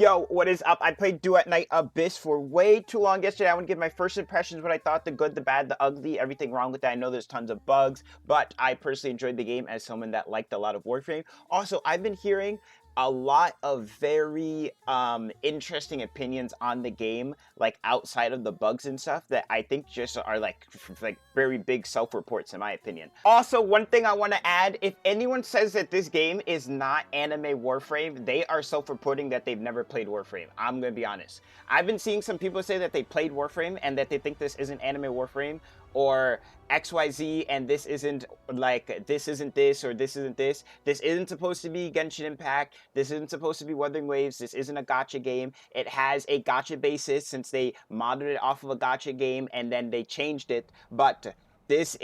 Yo, what is up? I played Duet Night Abyss for way too long yesterday. I want to give my first impressions, what I thought, the good, the bad, the ugly, everything wrong with that. I know there's tons of bugs, but I personally enjoyed the game as someone that liked a lot of Warframe. Also, I've been hearing a lot of very interesting opinions on the game, like outside of the bugs and stuff, that I think just are like very big self-reports in my opinion. Also, one thing I want to add, if anyone says that this game is not anime Warframe, they are self-reporting that they've never played Warframe. I'm gonna be honest. I've been seeing some people say that they played Warframe and that they think this isn't anime Warframe, or XYZ, and this isn't like, this isn't this, or this isn't this. This isn't supposed to be Genshin Impact. This isn't supposed to be Wuthering Waves. This isn't a gacha game. It has a gacha basis since they modeled it off of a gacha game and then they changed it. But this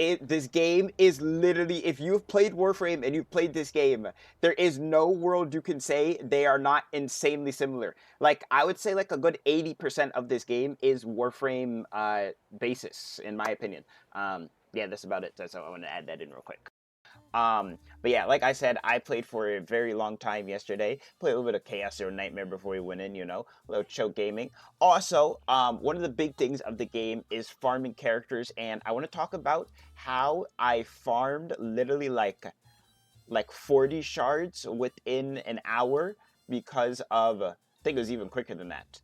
game is literally, if you've played Warframe and you've played this game, there is no world you can say they are not insanely similar. Like, I would say like a good 80% of this game is Warframe basis, in my opinion. Yeah, that's about it. So I want to add that in real quick. But yeah, like I said, I played for a very long time yesterday. Played a little bit of Chaos or Nightmare before we went in, you know, a little chill gaming. Also, one of the big things of the game is farming characters, and I want to talk about how I farmed literally like 40 shards within an hour because of, I think it was even quicker than that,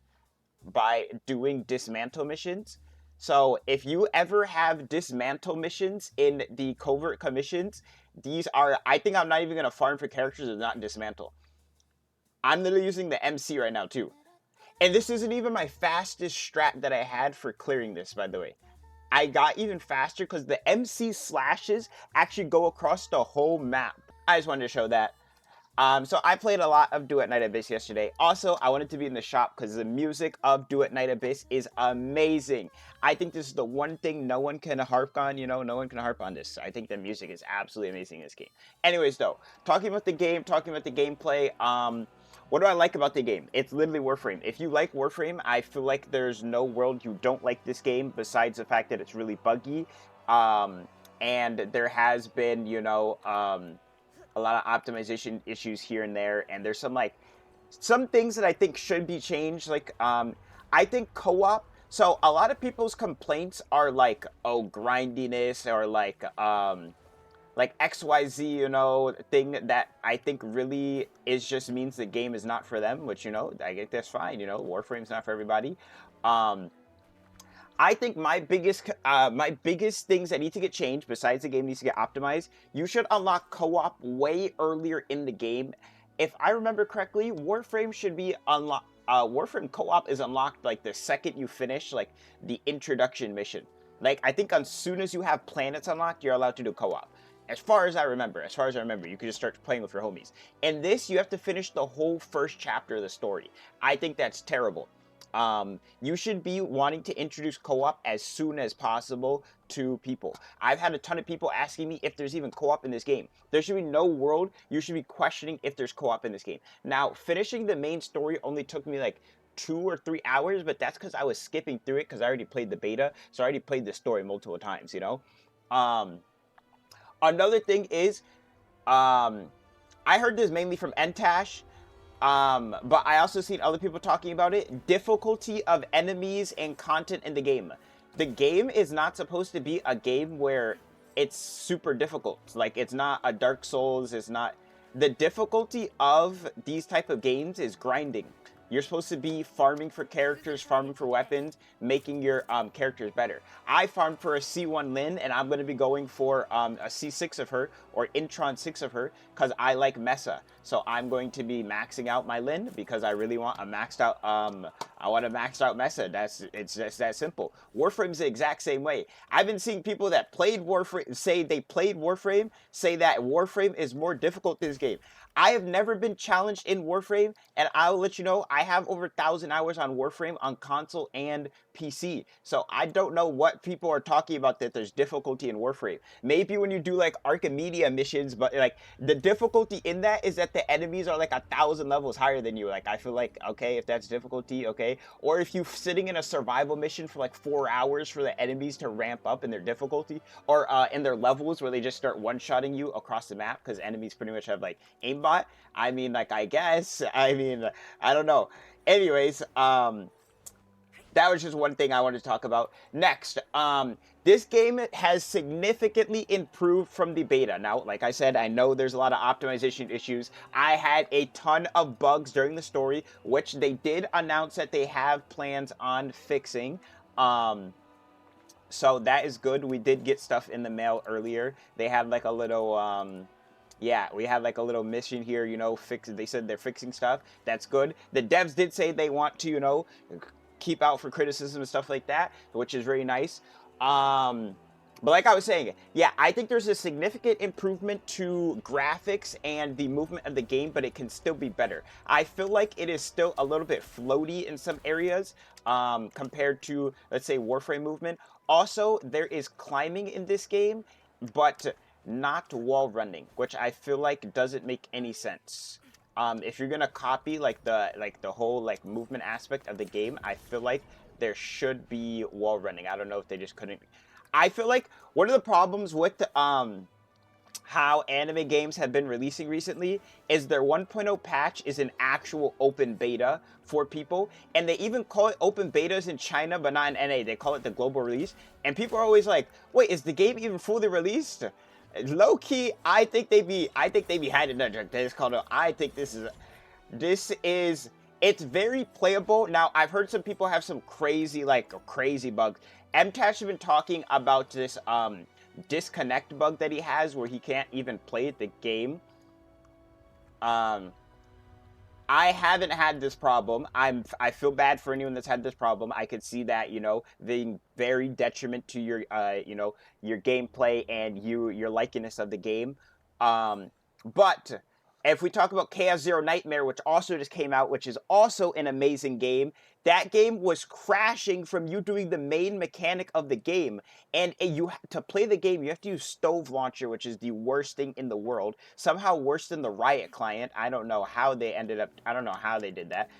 by doing dismantle missions. So if you ever have dismantle missions in the covert commissions, these are, I think I'm not even going to farm for characters that not dismantle. I'm literally using the MC right now too. And this isn't even my fastest strat that I had for clearing this, by the way. I got even faster because the MC slashes actually go across the whole map. I just wanted to show that. So I played a lot of Duet Night Abyss yesterday. Also, I wanted to be in the shop because the music of Duet Night Abyss is amazing. I think this is the one thing no one can harp on, you know, no one can harp on this. I think the music is absolutely amazing in this game. Anyways, though, talking about the game, talking about the gameplay, what do I like about the game? It's literally Warframe. If you like Warframe, I feel like there's no world you don't like this game besides the fact that it's really buggy. And there has been, you know, a lot of optimization issues here and there, and there's some things that I think should be changed. Like, I think co-op. So a lot of people's complaints are like, oh, grindiness, or like XYZ, you know, thing that I think really is just means the game is not for them. Which, you know, I get that's fine. You know, Warframe's not for everybody. I think my biggest things that need to get changed, besides the game needs to get optimized, you should unlock co-op way earlier in the game. If I remember correctly, Warframe should be unlocked. Warframe co-op is unlocked like the second you finish like the introduction mission. Like, I think as soon as you have planets unlocked, you're allowed to do co-op. As far as I remember, you can just start playing with your homies. In this, you have to finish the whole first chapter of the story. I think that's terrible. You should be wanting to introduce co-op as soon as possible to people. I've had a ton of people asking me if there's even co-op in this game. There should be no world you should be questioning if there's co-op in this game. Now, finishing the main story only took me like 2 or 3 hours, but that's because I was skipping through it because I already played the beta, so I already played the story multiple times, you know? Another thing is, I heard this mainly from Entash, but I also seen other people talking about it. Difficulty of enemies and content in the game. The game is not supposed to be a game where it's super difficult. Like, it's not a Dark Souls, it's not... The difficulty of these type of games is grinding. You're supposed to be farming for characters, farming for weapons, making your characters better. I farmed for a C1 Lyn, and I'm going to be going for a C6 of her, or Intron 6 of her, because I like Mesa. So I'm going to be maxing out my Lyn, because I really want a maxed out, I want a maxed out Mesa. It's just that simple. Warframe's the exact same way. I've been seeing people that played Warframe, say they played Warframe, say that Warframe is more difficult than this game. I have never been challenged in Warframe, and I'll let you know, I have over 1,000 hours on Warframe on console and PC. So I don't know what people are talking about that there's difficulty in Warframe. Maybe when you do like Archimedia missions, but like the difficulty in that is that the enemies are like 1,000 levels higher than you. Like, I feel like, okay, if that's difficulty, okay. Or if you're sitting in a survival mission for like 4 hours for the enemies to ramp up in their difficulty, or in their levels where they just start one-shotting you across the map because enemies pretty much have like aimbot. I mean, like, I guess, I mean, I don't know. Anyways, that was just one thing I wanted to talk about. Next, this game has significantly improved from the beta. Now, like I said, I know there's a lot of optimization issues. I had a ton of bugs during the story, which they did announce that they have plans on fixing. So that is good. We did get stuff in the mail earlier. They had like a little, yeah, we had like a little mission here, you know, they said they're fixing stuff. That's good. The devs did say they want to, you know, keep out for criticism and stuff like that, which is very nice. But like I was saying, yeah, I think there's a significant improvement to graphics and the movement of the game, but it can still be better. I feel like it is still a little bit floaty in some areas compared to, let's say, Warframe movement. Also, there is climbing in this game, but not wall running, which I feel like doesn't make any sense. If you're gonna copy like the whole like movement aspect of the game, I feel like there should be wall running. I don't know if they just couldn't. I feel like one of the problems with how anime games have been releasing recently is their 1.0 patch is an actual open beta for people, and they even call it open betas in China, but not in NA. They call it the global release, and people are always like, "Wait, is the game even fully released?" Low key, I think they be hiding that. They just called it. I think this is. It's very playable. Now, I've heard some people have some crazy bugs. MTash has been talking about this disconnect bug that he has where he can't even play the game. I haven't had this problem. I feel bad for anyone that's had this problem. I could see that, you know, being very detriment to your you know, your gameplay and your likeness of the game. But if we talk about Chaos Zero Nightmare, which also just came out, which is also an amazing game, that game was crashing from you doing the main mechanic of the game. And to play the game, you have to use Stove Launcher, which is the worst thing in the world. Somehow worse than the Riot client. I don't know how they did that.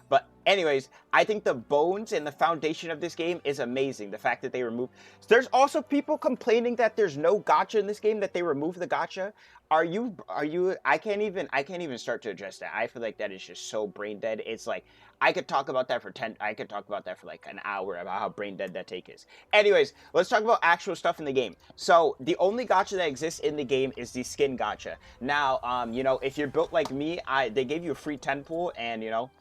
But anyways, I think the bones and the foundation of this game is amazing. The fact that they removed... There's also people complaining that there's no gacha in this game, that they removed the gacha. Are you... I can't even start to address that. I feel like that is just so brain dead. It's like, I could talk about that for like an hour about how brain dead that take is. Anyways, let's talk about actual stuff in the game. So, the only gacha that exists in the game is the skin gacha. Now, you know, if you're built like me, they gave you a free 10 pool, and, you know...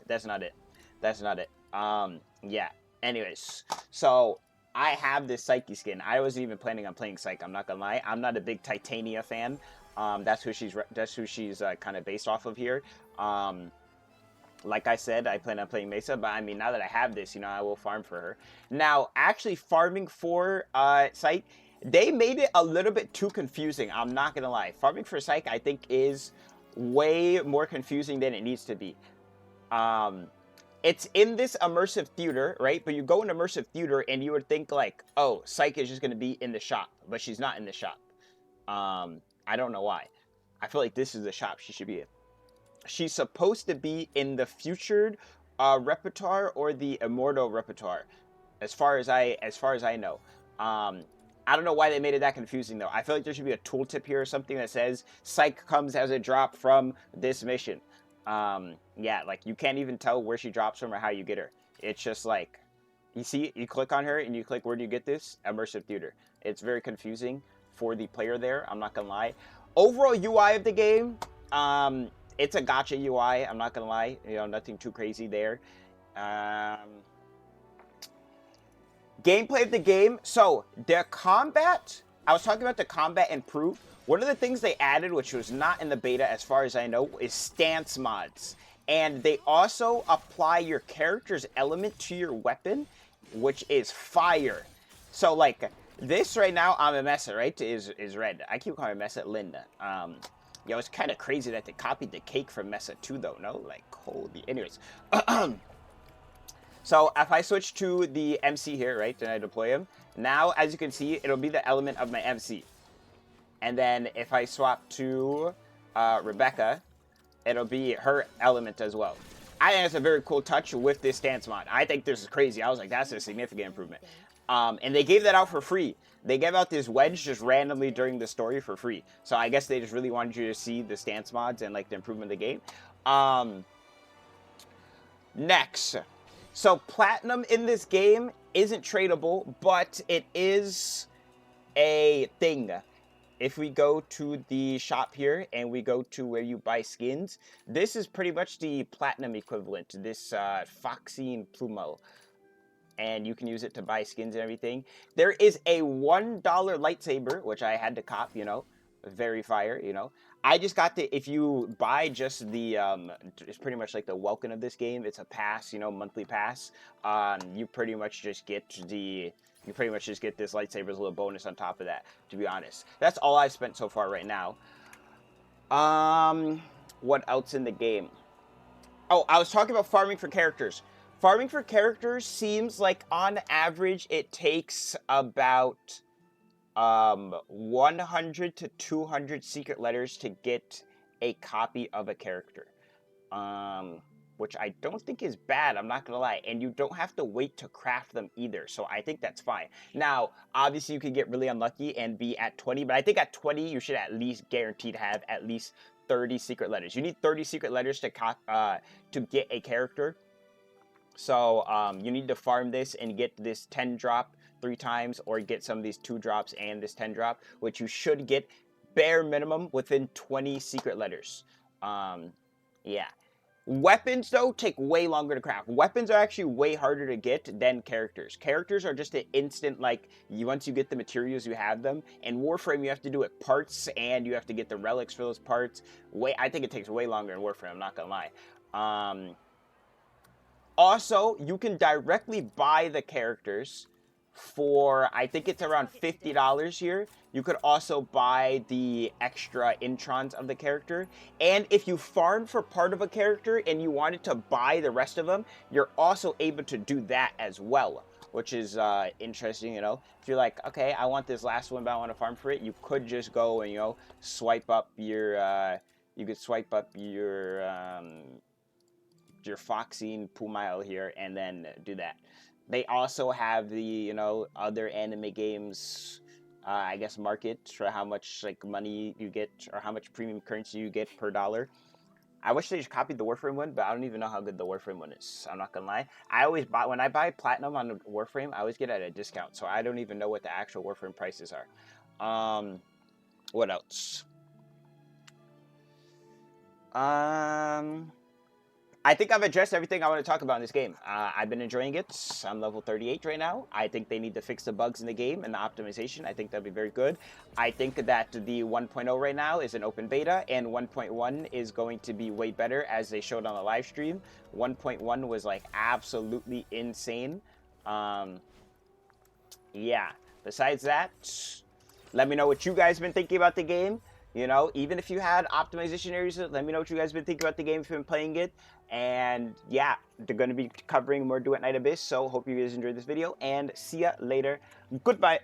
That's not it. Yeah. Anyways, so I have this Psyche skin. I wasn't even planning on playing Psyche. I'm not gonna lie. I'm not a big Titania fan. That's who she's kind of based off of here. Like I said, I plan on playing Mesa, but I mean, now that I have this, you know, I will farm for her. Now, actually farming for Psyche, they made it a little bit too confusing. I'm not gonna lie. Farming for Psyche, I think, is way more confusing than it needs to be. It's in this immersive theater, right? But you go in immersive theater and you would think like, oh, Psyche is just going to be in the shop, but she's not in the shop. I don't know why. I feel like this is the shop she should be in. She's supposed to be in the featured repertoire or the immortal repertoire, as far as I know. I don't know why they made it that confusing though. I feel like there should be a tooltip here or something that says Psyche comes as a drop from this mission. Yeah, like you can't even tell where she drops from or how you get her. It's just like, you see, you click on her and you click, where do you get this? Immersive theater. It's very confusing for the player there, I'm not gonna lie. Overall UI of the game, it's a gacha UI, I'm not gonna lie. You know, nothing too crazy there. Gameplay of the game, so the combat, I was talking about the combat improved. One of the things they added, which was not in the beta as far as I know, is stance mods. And they also apply your character's element to your weapon, which is fire. So like this right now, I'm a Mesa, right, is red. I keep calling her Mesa Linda. Yo, it's kind of crazy that they copied the cake from Mesa too, though, no? Like, holy, anyways. So if I switch to the MC here, right, and I deploy him, now, as you can see, it'll be the element of my MC. And then if I swap to Rebecca, it'll be her element as well. I think it's a very cool touch with this stance mod. I think this is crazy. I was like, that's a significant improvement. And they gave that out for free. They gave out this wedge just randomly during the story for free. So I guess they just really wanted you to see the stance mods and like the improvement of the game. Next. So platinum in this game isn't tradable, but it is a thing. If we go to the shop here and we go to where you buy skins, this is pretty much the platinum equivalent, this Foxine Plumo. And you can use it to buy skins and everything. There is a $1 lightsaber, which I had to cop, you know, very fire, you know. I just got the, if you buy just the, it's pretty much like the welcome of this game. It's a pass, you know, monthly pass. You pretty much just get the, you pretty much just get this lightsaber's little bonus on top of that, to be honest. That's all I've spent so far right now. What else in the game? Oh, I was talking about farming for characters. Farming for characters seems like on average it takes about 100 to 200 secret letters to get a copy of a character. Which I don't think is bad, I'm not gonna lie. And you don't have to wait to craft them either, so I think that's fine. Now, obviously you could get really unlucky and be at 20, but I think at 20 you should at least guarantee to have at least 30 secret letters. You need 30 secret letters to get a character. So you need to farm this and get this 10 drop 3 times, or get some of these 2 drops and this 10 drop, which you should get bare minimum within 20 secret letters. Yeah. Weapons, though, take way longer to craft. Weapons are actually way harder to get than characters. Characters are just an instant, like, once you get the materials, you have them. In Warframe, you have to do it parts, and you have to get the relics for those parts. I think it takes way longer in Warframe, I'm not gonna lie. Also, you can directly buy the characters for, I think it's around $50 here. You could also buy the extra introns of the character. And if you farm for part of a character and you wanted to buy the rest of them, you're also able to do that as well, which is interesting, you know. If you're like, okay, I want this last one, but I want to farm for it, you could just go and, you know, swipe up your, you could swipe up your Foxine Pumail here and then do that. They also have the, you know, other anime games, I guess, market for how much, like, money you get or how much premium currency you get per dollar. I wish they just copied the Warframe one, but I don't even know how good the Warframe one is. I'm not gonna lie. I always buy, when I buy platinum on the Warframe, I always get at a discount, so I don't even know what the actual Warframe prices are. What else? I think I've addressed everything I want to talk about in this game. I've been enjoying it. I'm level 38 right now. I think they need to fix the bugs in the game and the optimization. I think that'd be very good. I think that the 1.0 right now is an open beta, and 1.1 is going to be way better, as they showed on the live stream. 1.1 was, like, absolutely insane. Yeah. Besides that, let me know what you guys have been thinking about the game. You know, even if you had optimization areas, let me know what you guys have been thinking about the game if you've been playing it. And yeah, they're going to be covering more Duet Night Abyss, so hope you guys enjoyed this video, and see ya later. Goodbye.